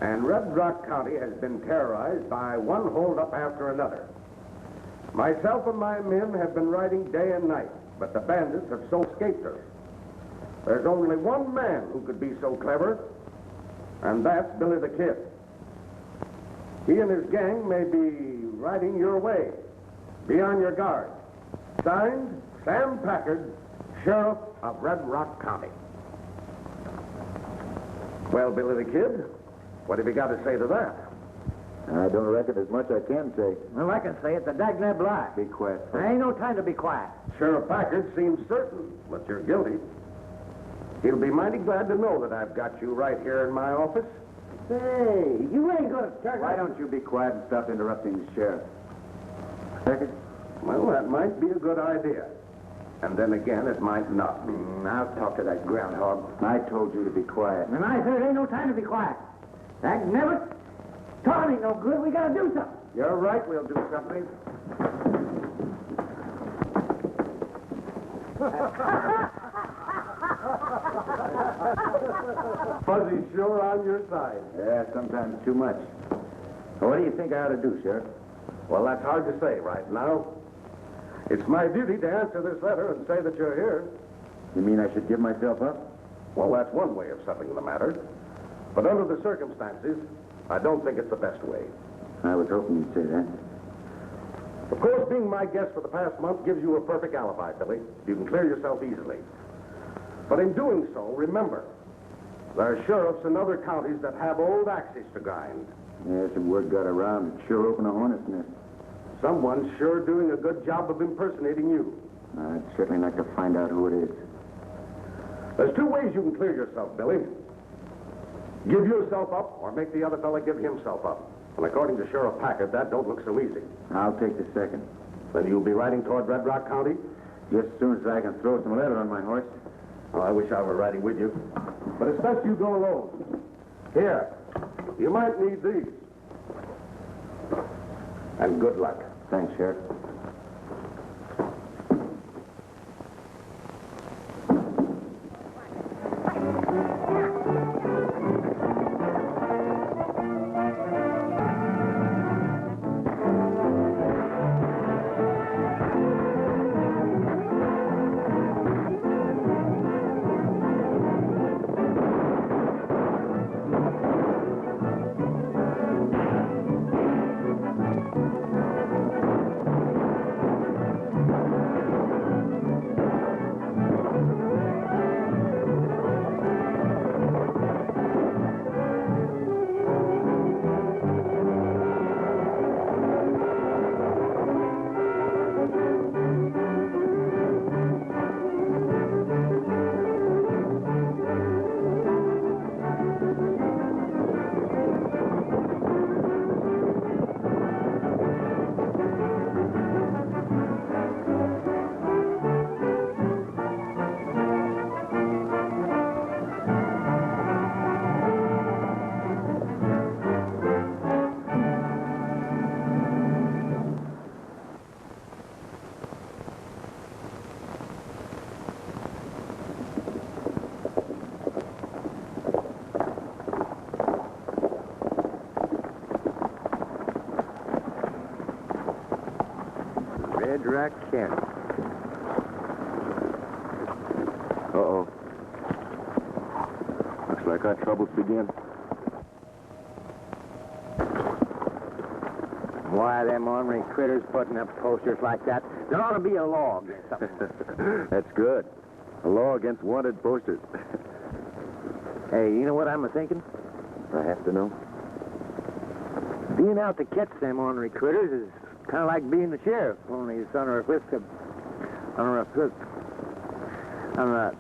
And Red Rock County has been terrorized by one holdup after another. Myself and my men have been riding day and night, but the bandits have so escaped us. There's only one man who could be so clever, and that's Billy the Kid. He and his gang may be riding your way. Be on your guard. Signed, Sam Packard, Sheriff of Red Rock County. Well, Billy the Kid, what have you got to say to that? I don't reckon there's much I can say. Well, I can say it's a dagnab lie. Be quiet. There ain't no time to be quiet. Sheriff Packard seems certain that you're guilty. He'll be mighty glad to know that I've got you right here in my office. Hey, you ain't gonna start... Why don't you be quiet and stop interrupting the sheriff? Packard? Well, that might be a good idea. And then again, it might not be. I'll talk to that groundhog. I told you to be quiet. And I said there ain't no time to be quiet. Dagnab, talking ain't no good. We gotta do something. You're right, we'll do something. Fuzzy's sure on your side. Yeah, sometimes too much. What do you think I ought to do, Sheriff? Well, that's hard to say right now. It's my duty to answer this letter and say that you're here. You mean I should give myself up? Well, that's one way of settling the matter. But under the circumstances, I don't think it's the best way. I was hoping you'd say that. Of course, being my guest for the past month gives you a perfect alibi, Billy. You can clear yourself easily. But in doing so, remember, there are sheriffs in other counties that have old axes to grind. Yes, the word got around. It sure opened a hornet's nest. Someone's sure doing a good job of impersonating you. I'd certainly like to find out who it is. There's two ways you can clear yourself, Billy. Give yourself up, or make the other fella give himself up. And according to Sheriff Packard, that don't look so easy. I'll take the second. Then you'll be riding toward Red Rock County? Just as soon as I can throw some leather on my horse. Oh, I wish I were riding with you. But it's best you go alone. Here, you might need these. And good luck. Thanks, Sheriff. Dead right can. Uh-oh. Looks like our troubles begin. Why them ornery critters putting up posters like that? There ought to be a law against something. That's good. A law against wanted posters. Hey, you know what I'm a-thinking? I have to know. Being out to catch them ornery critters is kind of like being the sheriff, only it's under a whisk of... under a whisk... under a...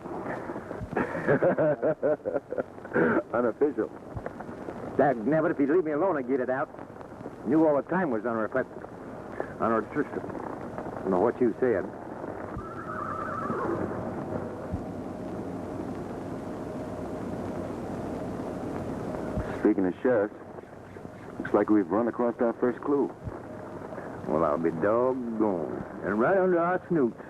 Unofficial. Dag nabbit, if you'd leave me alone, I'd get it out. Knew all the time was under a whisk... under a... I don't know what you said. Speaking of sheriffs, looks like we've run across our first clue. Well, I'll be doggone. And right under our snoots.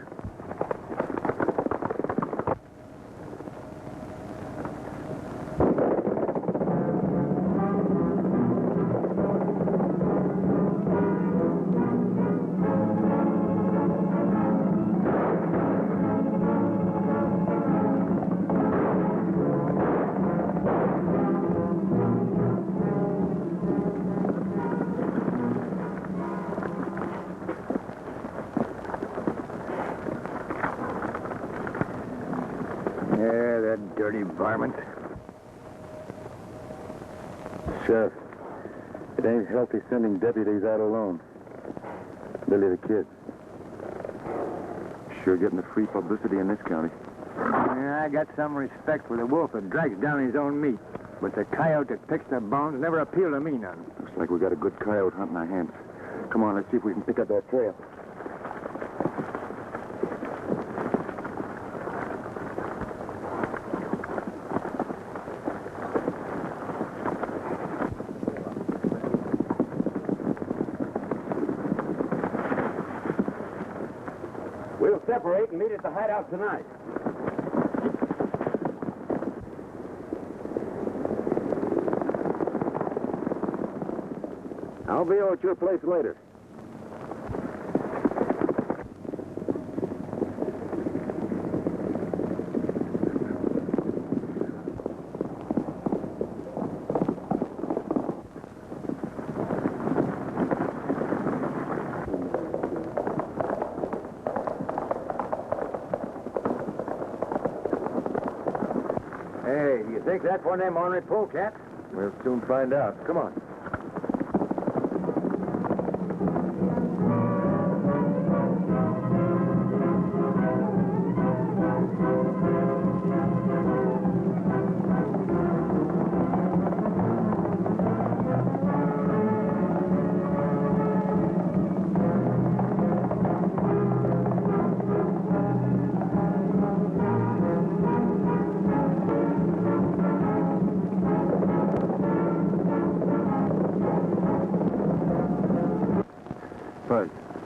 Dirty varmint. Sheriff, it ain't healthy sending deputies out alone. Billy the Kid. Sure getting the free publicity in this county. Yeah, I got some respect for the wolf that drags down his own meat. But the coyote that picks the bones never appealed to me none. Looks like we got a good coyote hunt in our hands. Come on, let's see if we can pick up that trail. We'll separate and meet at the hideout tonight. I'll be over at your place later. Hey, do you think that's one of them ornery polecats? We'll soon find out. Come on.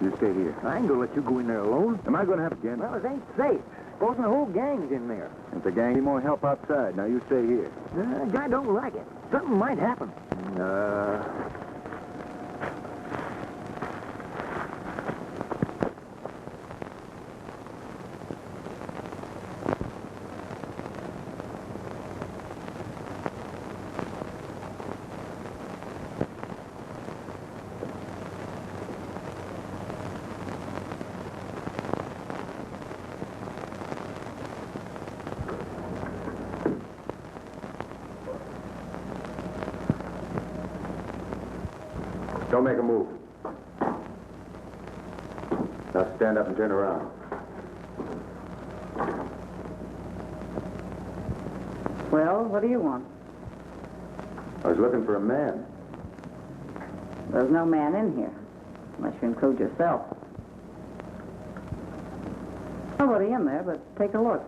You stay here. I ain't gonna let you go in there alone. Am I going to have again? Well, it ain't safe. Supposing the whole gang's in there. If the gang need more help outside, now you stay here. The guy don't like it. Something might happen. Don't make a move. Now stand up and turn around. Well, what do you want? I was looking for a man. There's no man in here, unless you include yourself. Nobody in there, but take a look.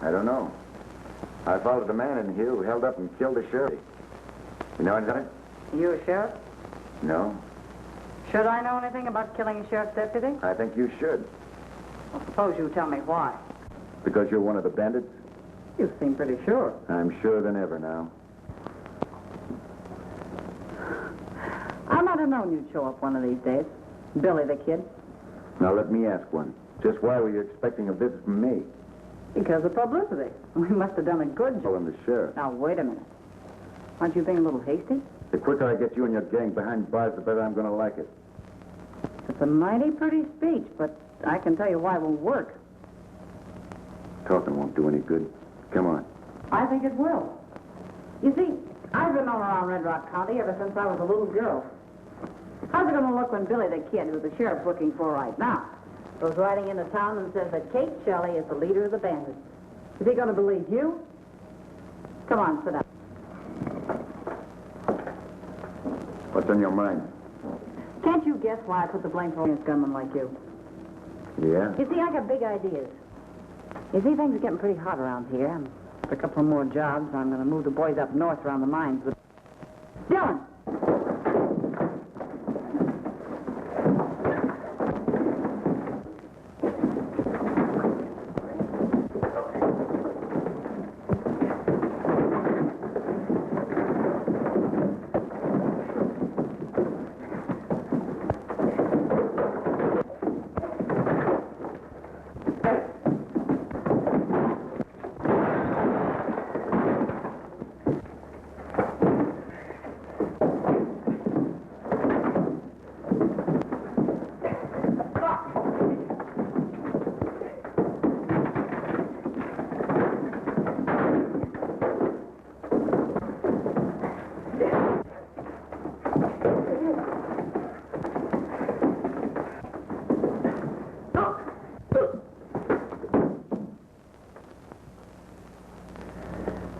I don't know. I followed a man in here who held up and killed a sheriff. You know anything? You a sheriff? No. Should I know anything about killing a sheriff's deputy? I think you should. Well, suppose you tell me why. Because you're one of the bandits? You seem pretty sure. I'm surer than ever now. I might have known you'd show up one of these days. Billy the Kid. Now let me ask one. Just why were you expecting a visit from me? Because of publicity. We must have done a good job. Well, I'm the sheriff. Now, wait a minute. Aren't you being a little hasty? The quicker I get you and your gang behind bars, the better I'm going to like it. It's a mighty pretty speech, but I can tell you why it won't work. Talking won't do any good. Come on. I think it will. You see, I've been known around Red Rock County ever since I was a little girl. How's it going to look when Billy the Kid, who the sheriff's looking for right now, goes riding into town and says that Kate Shelley is the leader of the bandits? Is he going to believe you? Come on, sit down. What's on your mind? Can't you guess why I put the blame on a gunman like you? Yeah? You see, I got big ideas. You see, things are getting pretty hot around here. And for a couple of more jobs, I'm going to move the boys up north around the mines. But... Dylan!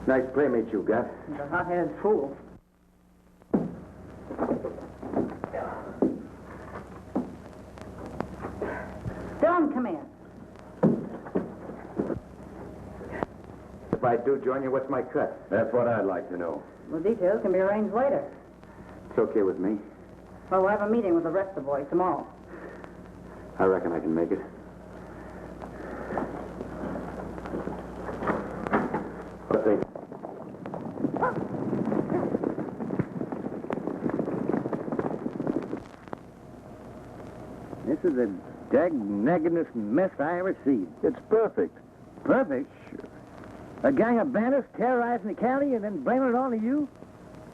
Nice playmate you got. He's a hot-headed fool. Dylan, come here. If I do join you, what's my cut? That's what I'd like to know. The details can be arranged later. It's okay with me. Well, we'll have a meeting with the rest of the boys tomorrow. I reckon I can make it. What think? This is the dag-naggingest mess I ever seen. It's perfect. Perfect? Sure. A gang of bandits terrorizing the county and then blaming it on to you?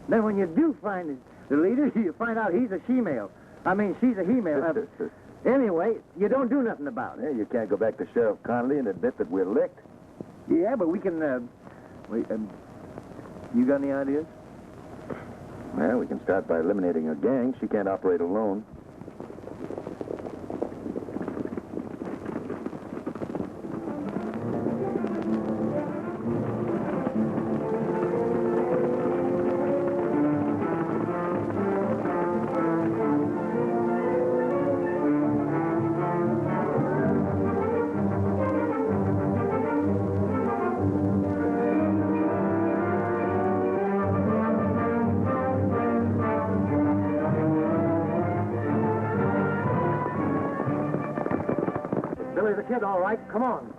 Then when you do find the leader, you find out he's a she-male. I mean, she's a he-male. Anyway, you don't do nothing about it. Yeah, you can't go back to Sheriff Connolly and admit that we're licked. Yeah, but we can, you got any ideas? Well, we can start by eliminating her gang. She can't operate alone. Billy the Kid, all right. Come on.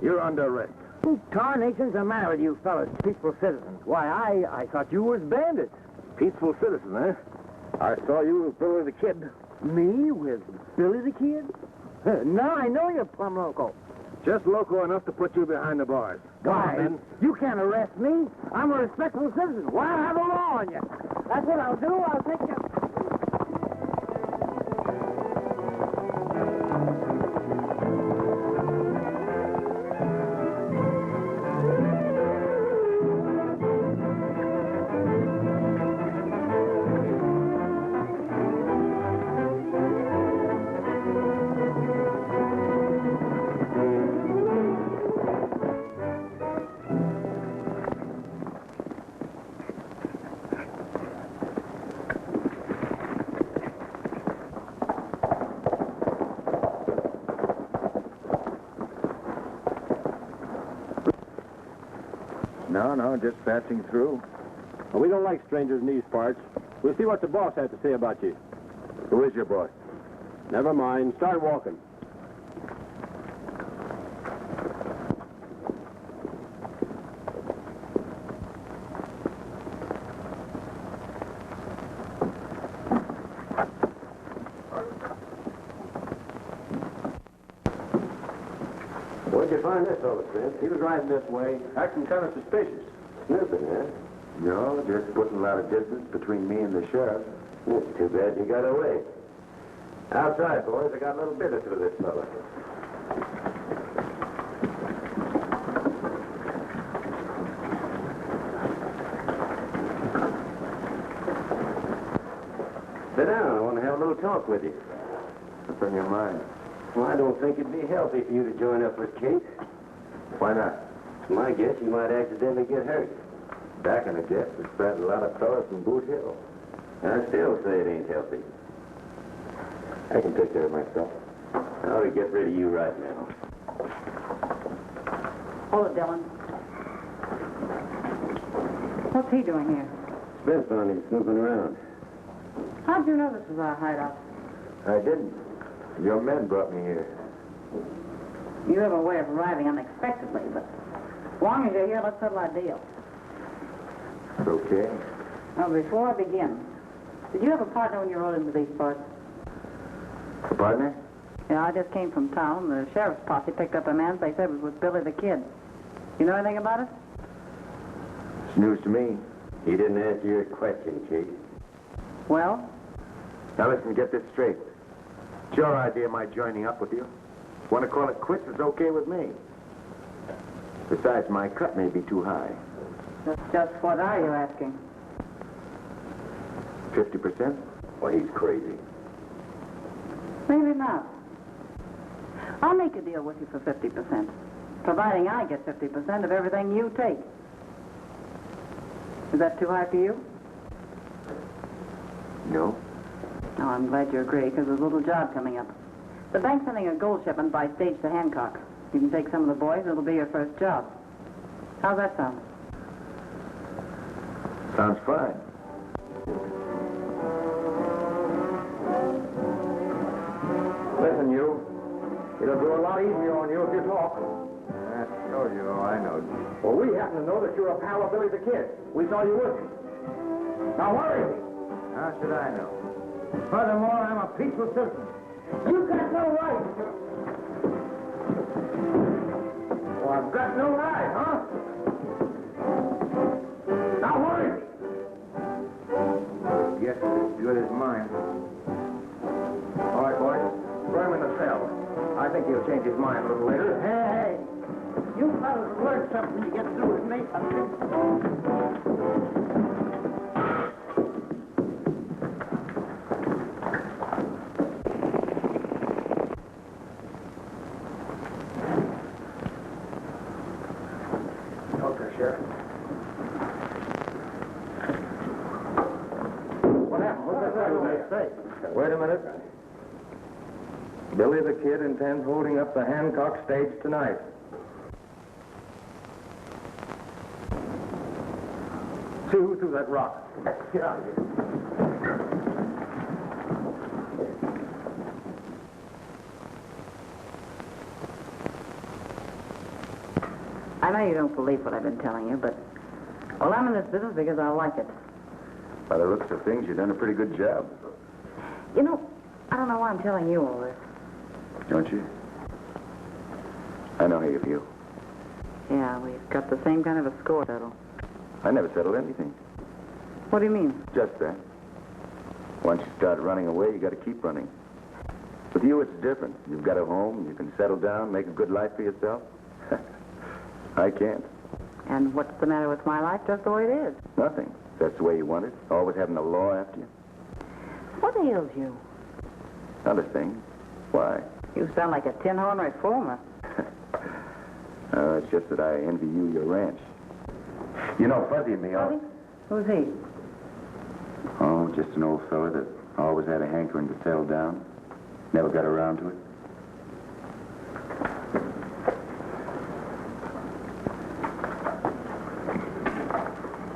You're under arrest. Who tarnation's the matter with you fellas, peaceful citizens? Why, I thought you was bandits. Peaceful citizen, eh? I saw you with Billy the Kid. Me with Billy the Kid? Now I know you're plumb loco. Just loco enough to put you behind the bars. Why? You can't arrest me. I'm a respectable citizen. Why have a law on you? That's what I'll do. I'll take you. No, just passing through. Well, we don't like strangers in these parts. We'll see what the boss has to say about you. Who is your boss? Never mind. Start walking. Where'd you find this over, Smith? He was riding this way, acting kind of suspicious. Sniffing, eh? No, just putting a lot of distance between me and the sheriff. It's too bad you got away. Outside, boys, I got a little business with this fella. Sit down. I want to have a little talk with you. What's on your mind? Well, I don't think it'd be healthy for you to join up with Kate. Why not? It's my guess you might accidentally get hurt. Back in the guess, we spread a lot of fellas from Boot Hill. I still say it ain't healthy. I can take care of myself. I ought to get rid of you right now. Hold it, Dylan. What's he doing here? Spence found him snooping around. How'd you know this was our hideout? I didn't. Your men brought me here. You have a way of arriving unexpectedly, but as long as you're here, let's settle our deal. It's okay. Now, before I begin, did you have a partner when you rode into these parts? A partner? Yeah, I just came from town. The sheriff's posse picked up a man they said was with Billy the Kid. You know anything about it? It's news to me. He didn't answer your question, Kate. Well? Now listen, get this straight. It's your idea of my joining up with you. Want to call it quits, it's okay with me. Besides, my cut may be too high. Just what are you asking? 50%? Well, he's crazy. Maybe not. I'll make a deal with you for 50%, providing I get 50% of everything you take. Is that too high for you? No. Oh, I'm glad you agree, because there's a little job coming up. The bank's sending a gold shipment by stage to Hancock. You can take some of the boys, it'll be your first job. How's that sound? Sounds fine. Listen, you. It'll go a lot easier on you if you talk. I know. Well, we happen to know that you're a pal of Billy the Kid. We saw you with him. Now, where is he? How should I know? Furthermore, I'm a peaceful citizen. You've got no right. Well, I've got no right, huh? Now, where is he? Yes, it's good as mine. All right, boys. Throw him in the cell. I think he'll change his mind a little later. Hey, you fellas will learn something when you get through with me. Okay, Sheriff. What happened? What's that say? Wait a minute. Billy the Kid intends holding up the Hancock stage tonight. See who threw that rock. Get out of here. I know you don't believe what I've been telling you, but, well, I'm in this business because I like it. By the looks of things, you've done a pretty good job. You know, I don't know why I'm telling you all this. Don't you? I know how you feel. Yeah, we've got the same kind of a score settle. I never settled anything. What do you mean? Just that. Once you start running away, you got to keep running. With you, it's different. You've got a home, you can settle down, make a good life for yourself. I can't. And what's the matter with my life? Just the way it is. Nothing. That's the way you want it. Always having the law after you. What ails you? Not a thing. Why? You sound like a tin-horn reformer. It's just that I envy you your ranch. You know, Fuzzy and me Fuzzy? Who's he? Oh, just an old fella that always had a hankering to settle down. Never got around to it.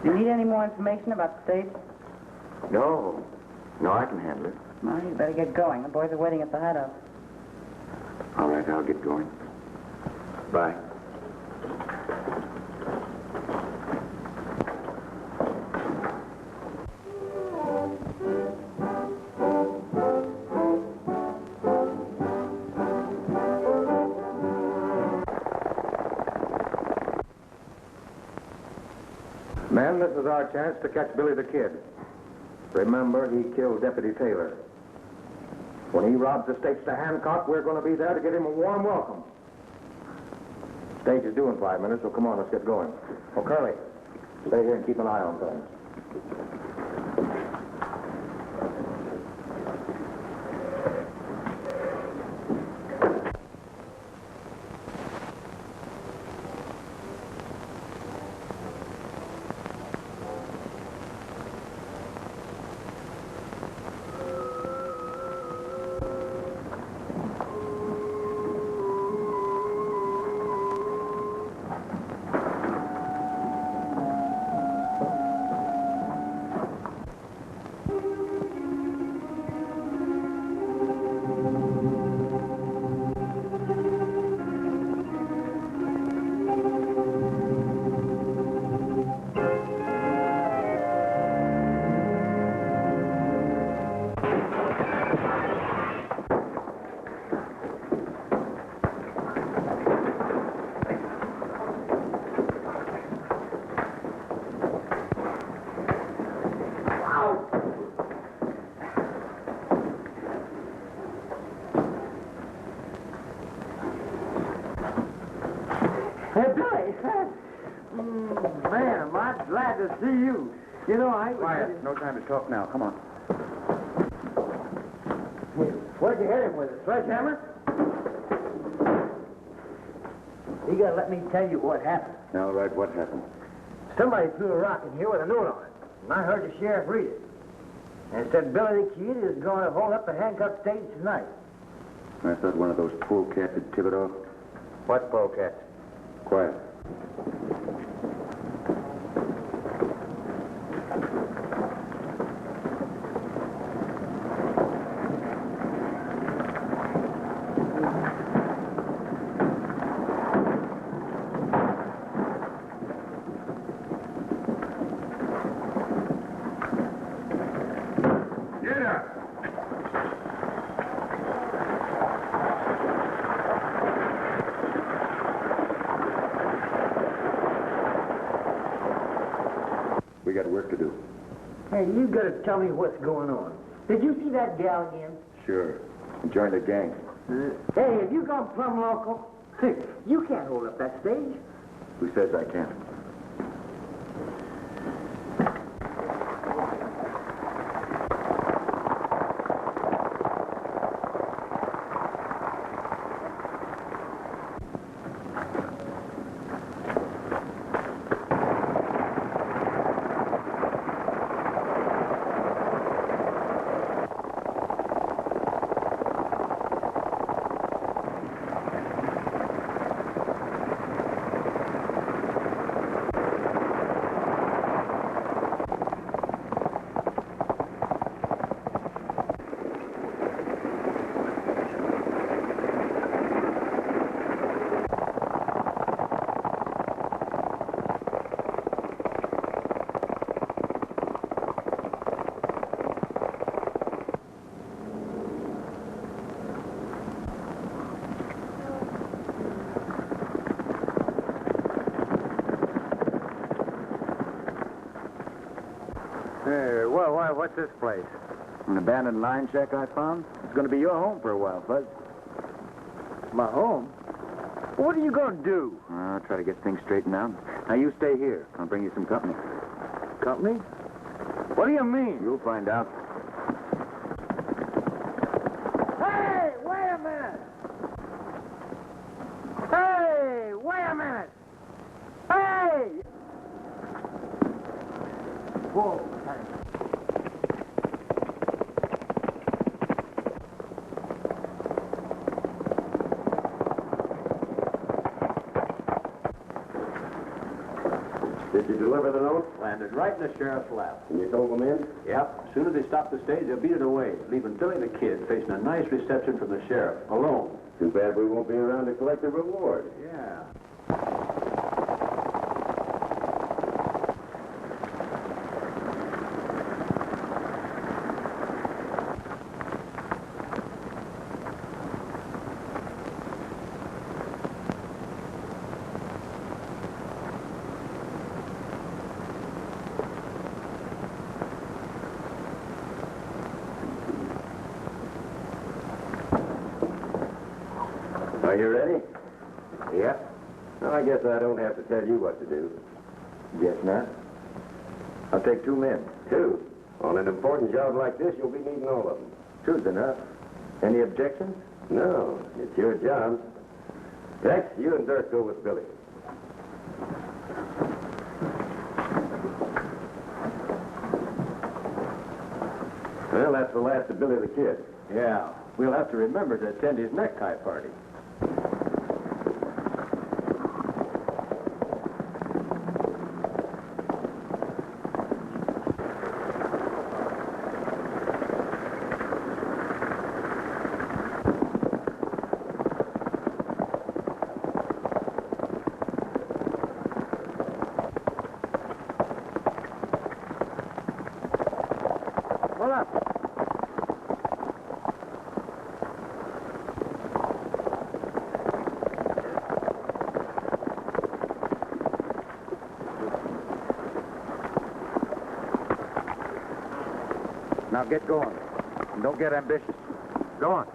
Do you need any more information about the stage? No. No, I can handle it. Well, you better get going. The boys are waiting at the hideout. All right, I'll get going. Bye. Men, this is our chance to catch Billy the Kid. Remember, he killed Deputy Taylor. When he robs the stakes to Hancock, we're going to be there to give him a warm welcome. Stage is due in 5 minutes, so come on, let's get going. Oh, Curly, stay here and keep an eye on things. Hey, Billy. Man, am I glad to see you. You know, I... Quiet. No time to talk now. Come on. Where'd you hit him with? A sledgehammer? You gotta let me tell you what happened. All right, what happened? Somebody threw a rock in here with a note on it. And I heard the sheriff read it. And it said Billy the Kid is going to hold up the handcuff stage tonight. I thought one of those polecats had tipped it off. What polecat? Quiet. We got work to do. Hey, you gotta tell me what's going on. Did you see that gal again? Sure. And join the gang. Hey, have you gone plumb local? You can't hold up that stage. Who says I can't? What's this place? An abandoned line shack I found. It's going to be your home for a while, Fuzz. My home? What are you going to do? I'll try to get things straightened out. Now, you stay here. I'll bring you some company. Company? What do you mean? You'll find out. Hey, wait a minute! Hey, wait a minute! Hey! Whoa. Did you deliver the note? Landed right in the sheriff's lap. And you told them in? Yep. As soon as they stopped the stage, they beat it away, leaving Billy the Kid facing a nice reception from the sheriff, alone. Too bad we won't be around to collect the reward. Yeah. Are you ready? Yep. Well, I guess I don't have to tell you what to do. Guess not. I'll take 2 men. 2. On an important job like this, you'll be needing all of them. 2's enough. Any objections? No, it's your job. Tex, you and Dirk go with Billy. Well, that's the last of Billy the Kid. Yeah. We'll have to remember to attend his necktie party. Hold up. Now get going. And don't get ambitious. Go on.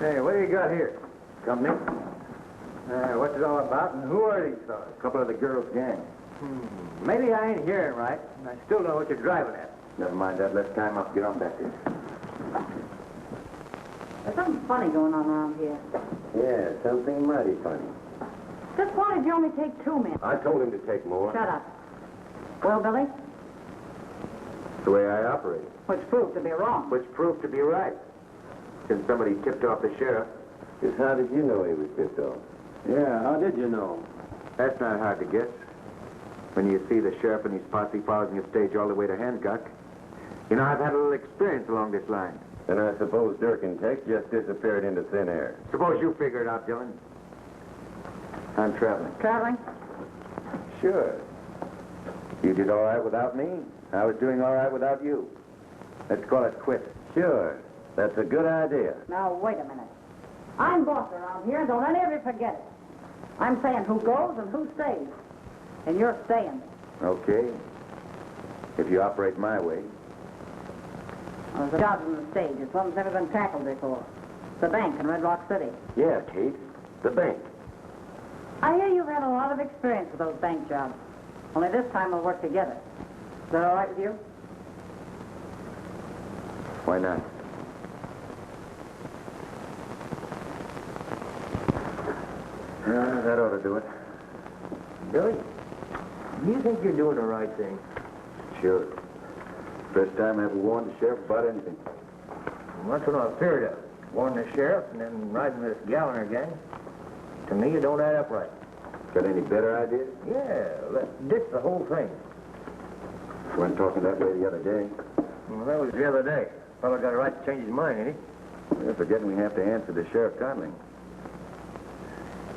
Hey, what do you got here? Company? What's it all about, and who are these fellas? A couple of the girls' gang. Maybe I ain't hearing right, and I still know what you're driving at. Never mind that. Let's time up. Get on back there. There's something funny going on around here. Yeah, something mighty funny. Just why did you only take 2 men? I told him to take more. Shut up. Well, Billy, It's the way I operate. which proved to be wrong. Which proved to be right. Since somebody tipped off the sheriff. Just how did you know he was pissed off? Yeah, how did you know? That's not hard to guess. When you see the sheriff and his posse following the stage all the way to Hancock. You know, I've had a little experience along this line. And I suppose Dirk and Tex just disappeared into thin air. Suppose you figure it out, Dylan. I'm traveling. Traveling? Sure. You did all right without me. I was doing all right without you. Let's call it quits. Sure. That's a good idea. Now, wait a minute. I'm boss around here, and don't any of you forget it. I'm saying who goes and who stays. And you're staying. Okay. If you operate my way. Well, there's a job on the stage. It's one that's never been tackled before. It's the bank in Red Rock City. Yeah, Kate. The bank. I hear you've had a lot of experience with those bank jobs. Only this time we'll work together. Is that all right with you? Why not? That ought to do it. Billy, do you think you're doing the right thing? Sure. First time I ever warned the sheriff about anything. Well, that's what I feared of. Warning the sheriff and then riding with this Galliner gang. To me, it don't add up right. Got any better ideas? Yeah, let's ditch the whole thing. You weren't talking that way the other day. Well, that was the other day. Fellow got a right to change his mind, ain't he? You're forgetting we have to answer to Sheriff Conley.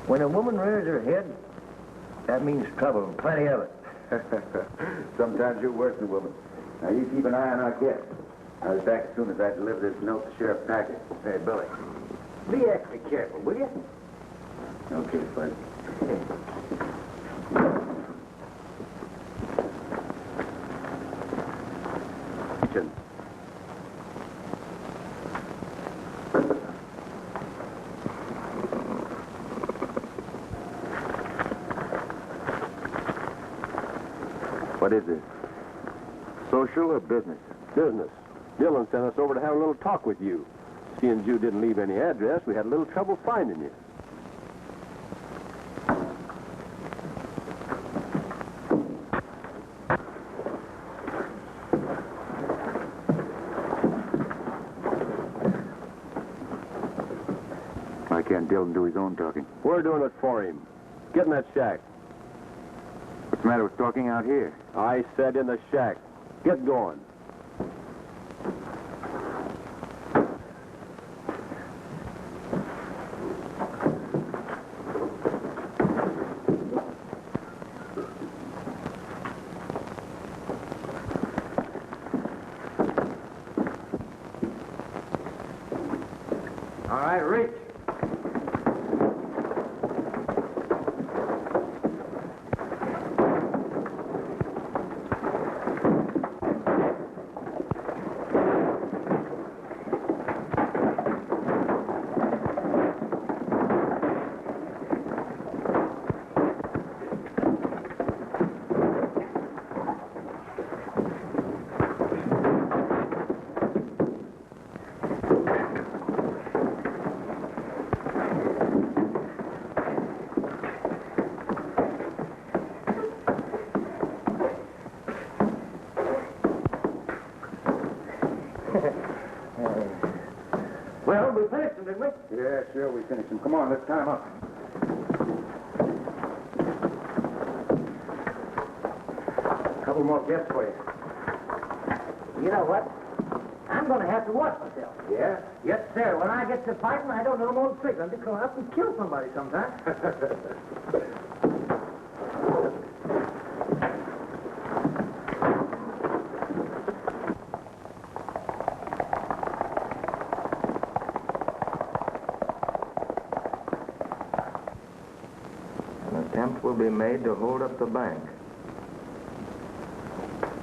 When a woman rears her head, that means trouble, and plenty of it. Sometimes you're worse than a woman. Now, you keep an eye on our guest. I'll be back as soon as I deliver this note to Sheriff Packard. Hey, Billy, be extra careful, will you? Okay, Fuzz. Kitchen. What is this? Social or business? Business. Dylan sent us over to have a little talk with you. Seeing you didn't leave any address, we had a little trouble finding you. Why can't Dylan do his own talking? We're doing it for him. Get in that shack. What's the matter with talking out here? I said in the shack. Get going. All right, reach. Well, we finished them, didn't we? Yeah, sure, we finished him. Come on, let's tie him up. Couple more guests for you. You know what? I'm going to have to watch myself. Yeah? Yes, sir. When I get to fighting, I don't know more than tricks. I'm just going up and kill somebody sometime. An attempt will be made to hold up the bank.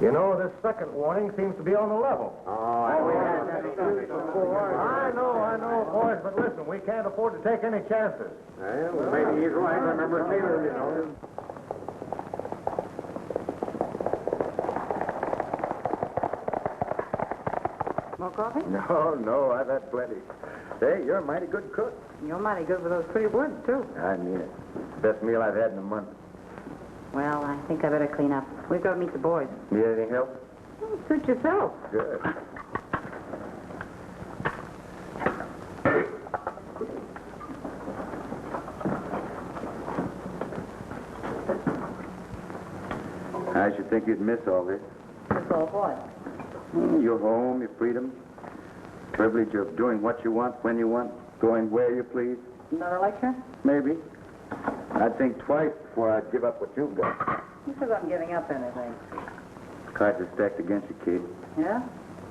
You know, this second warning seems to be on the level. we had that experience before. I know, boys, but listen, we can't afford to take any chances. Well, maybe he's right. I remember Taylor, you know. More coffee? No, I've had plenty. Say, you're a mighty good cook. You're mighty good with those pretty words, too. I mean it. Best meal I've had in a month. Well, I think I better clean up. We've got to meet the boys. Need anything else? Oh, suit yourself. Good. I should think you'd miss all this. That's all what? Your home, your freedom, privilege of doing what you want, when you want, going where you please. Another lecture? Maybe. I'd think twice before I'd give up what you've got. You still not giving up anything. Cards are stacked against you, kid. Yeah?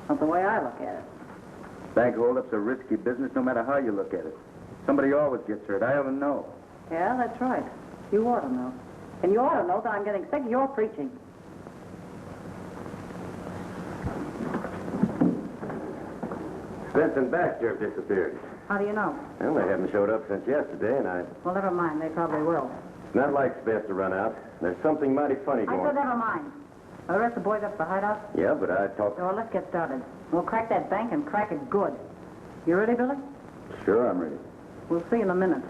Not the way I look at it. Bank holdups are risky business no matter how you look at it. Somebody always gets hurt. I ought to know. Yeah, that's right. You ought to know. And you ought to know that I'm getting sick of your preaching. Spence and Baxter have disappeared. How do you know? Well, they haven't showed up since yesterday, and Well, never mind. They probably will. it's not like Spence to run out. There's something mighty funny I going said never mind. Are the rest of the boys up at the hideout? Yeah, but I talked... So let's get started. We'll crack that bank and crack it good. You ready, Billy? Sure, I'm ready. We'll see in a minute.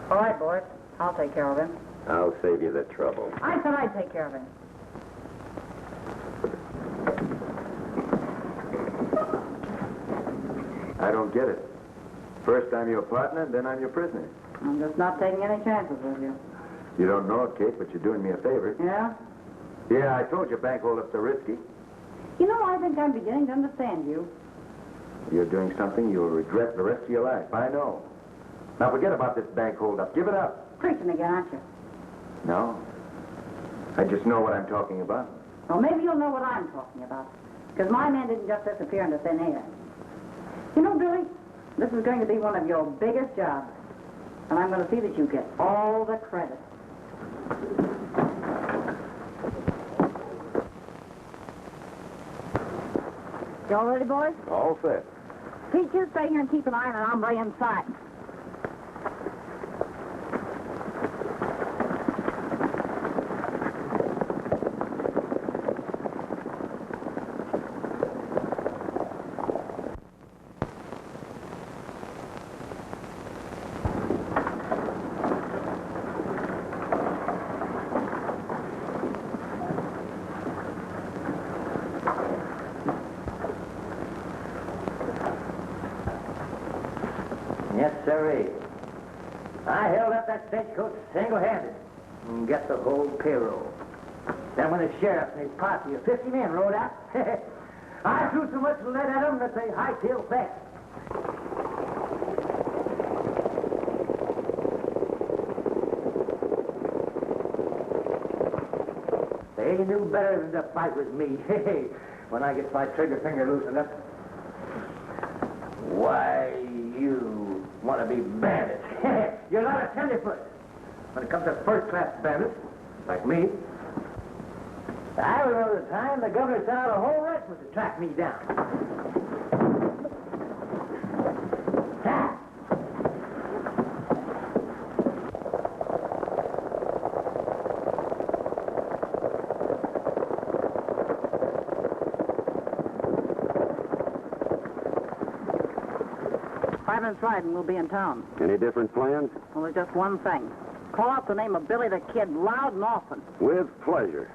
All right, boys. I'll take care of him. I'll save you the trouble. I said I'd take care of him. I don't get it. First I'm your partner, then I'm your prisoner. I'm just not taking any chances with you. You don't know it, Kate, but you're doing me a favor. Yeah? Yeah, I told you bank holdups are risky. You know, I think I'm beginning to understand you. You're doing something you'll regret the rest of your life. I know. Now forget about this bank holdup. Give it up. Preaching again, aren't you? No. I just know what I'm talking about. Well, maybe you'll know what I'm talking about. Because my man didn't just disappear into thin air. You know, Billy, this is going to be one of your biggest jobs. And I'm going to see that you get all the credit. You all ready, boys? All set. Pete, you stay here and keep an eye on an hombre inside. Yes, sirree. I held up that stagecoach single-handed and get the whole payroll. Then when the sheriff and his posse of 50 men rode out, I threw so much lead at them that they hightailed back. They knew better than to fight with me. When I get my trigger finger loosened up. Why, you want to be bandits. You're not a tenderfoot. When it comes to first-class bandits, like me, I remember the time the governor sent out a whole regiment to track me down. Ah. Five minutes ride and we'll be in town. Any different plans? Well, there's just one thing. Call out the name of Billy the Kid loud and often. With pleasure.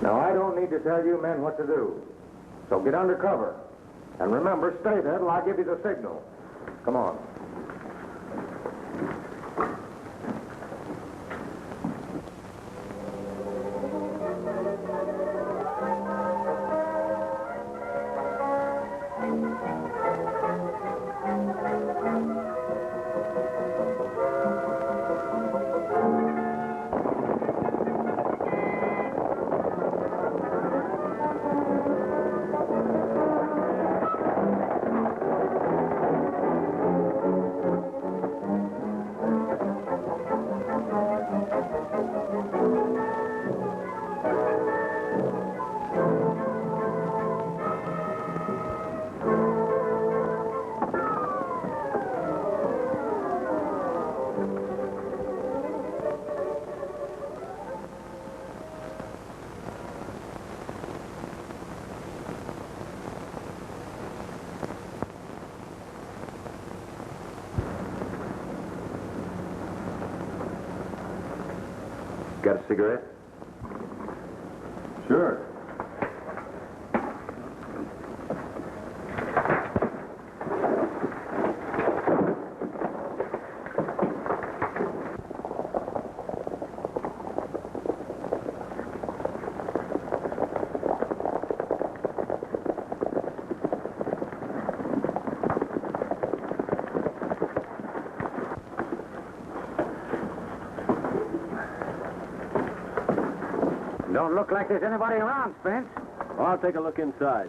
Now, I don't need to tell you men what to do. So get under cover. And remember, stay there till I give you the signal. Come on. Got a cigarette? Sure. Don't look like there's anybody around, Spence. Well, I'll take a look inside.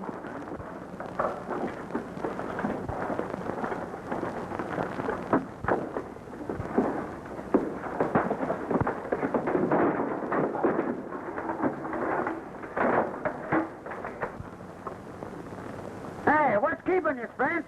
Hey, what's keeping you, Spence?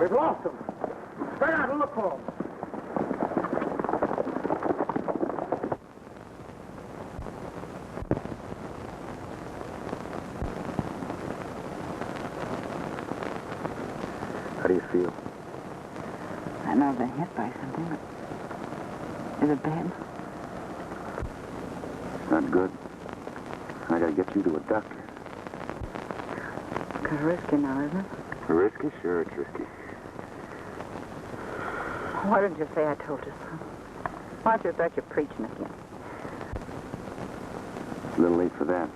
We've lost them. Spread out and look for them. How do you feel? I know I've been hit by something, but is it bad? It's not good. I gotta get you to a doctor. It's kind of risky now, isn't it? Risky? Sure, it's risky. Why didn't you say I told you so? Why don't you start your preaching again? It's a little late for that.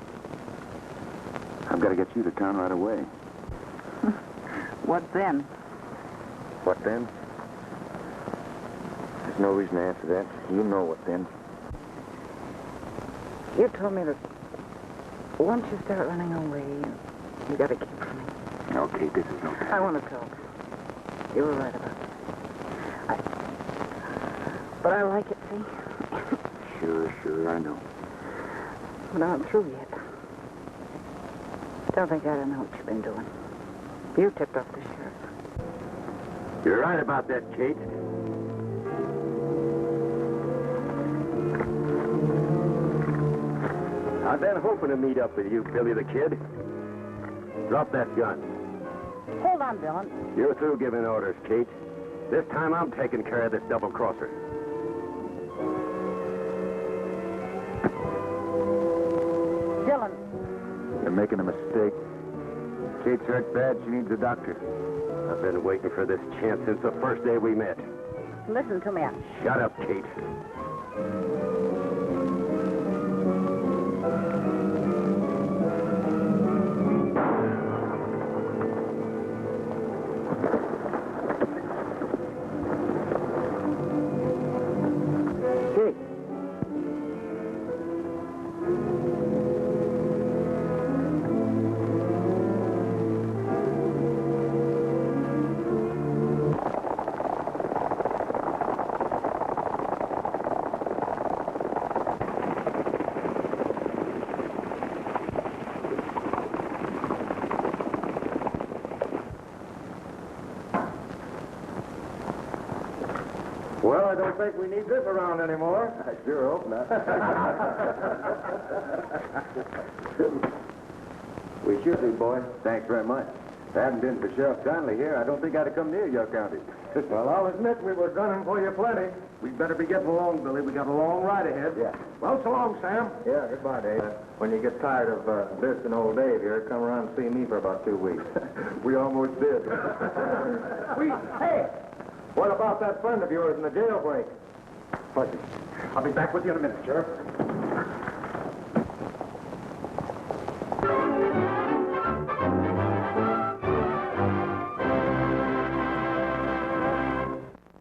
I've got to get you to town right away. What then? What then? There's no reason to answer that. You know what then. You told me that once you start running away, you got to keep running. Okay, this is no time. I want to talk. You were right about it. But I like it, see? Sure, I know. But I'm not through yet. Don't think I don't know what you've been doing. You tipped off the sheriff. You're right about that, Kate. I've been hoping to meet up with you, Billy the Kid. Drop that gun. Hold on, Dillon. You're through giving orders, Kate. This time I'm taking care of this double-crosser. Dillon. You're making a mistake. Kate's hurt bad. She needs a doctor. I've been waiting for this chance since the first day we met. Listen to me. Shut up, Kate. Well, I don't think we need this around anymore. I sure hope not. We should do, boy. Thanks very much. If it hadn't been for Sheriff Conley here, I don't think I'd have come near your county. Well, I'll admit we were gunning for you plenty. We'd better be getting along, Billy. We got a long ride ahead. Yeah. Well, so long, Sam. Yeah, goodbye, Dave. When you get tired of visiting old Dave here, come around and see me for about 2 weeks. We almost did. Hey! What about that friend of yours in the jailbreak? Fuzzy. I'll be back with you in a minute, Sheriff.